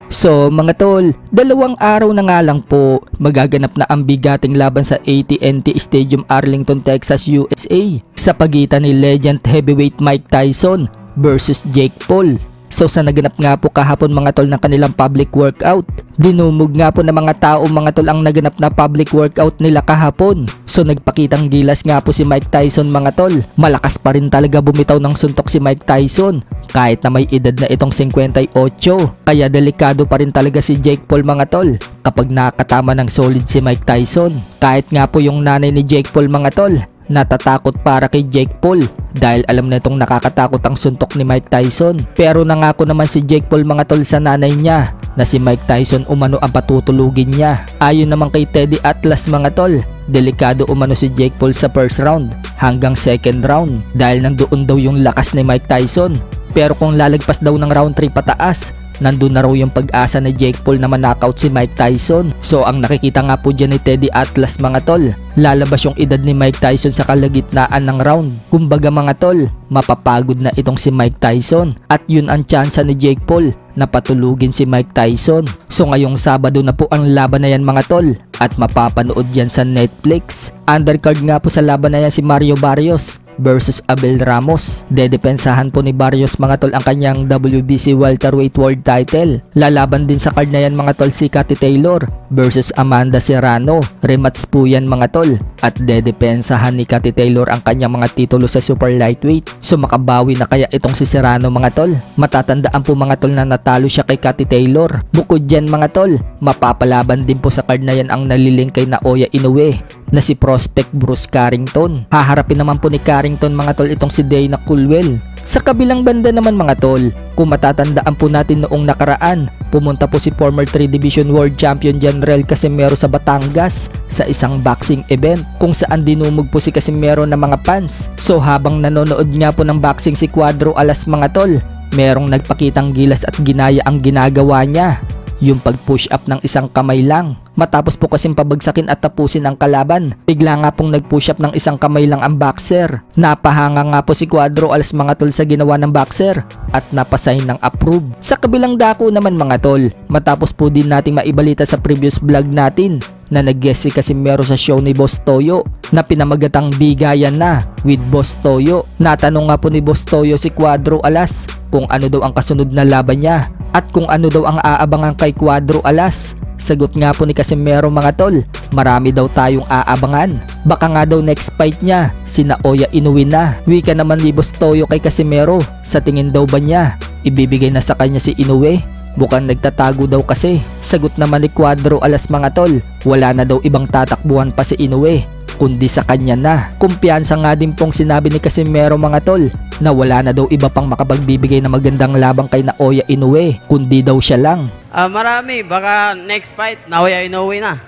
So mga tol, 2 araw na nga lang po magaganap na ang bigating laban sa AT&T Stadium, Arlington, Texas, USA sa pagitan ni legend heavyweight Mike Tyson versus Jake Paul. So sa naganap nga po kahapon mga tol ng kanilang public workout, dinumog nga po ng mga tao mga tol ang naganap na public workout nila kahapon. So nagpakitang gilas nga po si Mike Tyson mga tol. Malakas pa rin talaga bumitaw ng suntok si Mike Tyson kahit na may edad na itong 58. Kaya delikado pa rin talaga si Jake Paul mga tol kapag nakakatama ng solid si Mike Tyson. Kahit nga po yung nanay ni Jake Paul mga tol natatakot para kay Jake Paul dahil alam na itong nakakatakot ang suntok ni Mike Tyson. Pero nangako naman si Jake Paul mga tol sa nanay niya na si Mike Tyson umano ang patutulugin niya. Ayon naman kay Teddy Atlas mga tol, delikado umano si Jake Paul sa first round hanggang second round dahil nandoon daw yung lakas ni Mike Tyson. Pero kung lalagpas daw ng round 3 pataas, nandun na raw yung pag-asa ni Jake Paul na manakaut si Mike Tyson. So ang nakikita nga po dyan ni Teddy Atlas mga tol, lalabas yung edad ni Mike Tyson sa kalagitnaan ng round. Kumbaga mga tol, mapapagod na itong si Mike Tyson at yun ang tsansa ni Jake Paul na patulugin si Mike Tyson. So ngayong Sabado na po ang laban na yan mga tol at mapapanood yan sa Netflix. Undercard nga po sa laban na yan si Mario Barrios versus Abel Ramos. Dedepensahan po ni Barrios mga tol ang kanyang WBC welterweight world title. Lalaban din sa card na yan mga tol si Katy Taylor versus Amanda Serrano. Rematch po yan mga tol at dedepensahan ni Katy Taylor ang kanyang mga titulo sa super lightweight. So makabawi na kaya itong si Serrano mga tol? Matatandaan po mga tol na natalo siya kay Katy Taylor. Bukod dyan mga tol, mapapalaban din po sa card na yan ang naliling kay Naoya Inoue na si prospect Bruce Carrington. Haharapin naman po ni Carrington mga tol itong si Dana Coolwell. Sa kabilang banda naman mga tol, kung matatandaan po natin noong nakaraan, pumunta po si former 3 Division World Champion General Casimero sa Batangas sa isang boxing event kung saan dinumog po si Casimero ng mga fans. So habang nanonood nga po ng boxing si Cuadro Alas mga tol, merong nagpakitang gilas at ginaya ang ginagawa niya, yung pag-push up ng isang kamay lang. Matapos po kasing pabagsakin at tapusin ang kalaban, bigla nga pong nag-push up ng isang kamay lang ang boxer. Napahanga nga po si Cuadro Alas mga tol sa ginawa ng boxer at napasign ng approve. Sa kabilang dako naman mga tol, matapos po din nating maibalita sa previous vlog natin na nag-guest si Casimero sa show ni Boss Toyo na pinamagatang bigayan na with Boss Toyo. Natanong nga po ni Boss Toyo si Cuadro Alas kung ano daw ang kasunod na laban niya at kung ano daw ang aabangan kay Cuadro Alas. Sagot nga po ni Casimero mga tol, marami daw tayong aabangan. Baka nga daw next fight niya si Naoya Inoue na. Wika naman ni Boss Toyo kay Casimero, sa tingin daw ba niya ibibigay na sa kanya si Inoue? Bukang nagtatago daw kasi. Sagot naman ni Cuadro Alas mga tol, wala na daw ibang tatakbuhan pa si Inoue kundi sa kanya na. Kumpiyansa nga din pong sinabi ni Casimero mga tol na wala na daw iba pang makapagbibigay na magandang labang kay Naoya Inoue kundi daw siya lang. Marami, baka next fight Naoya Inoue na.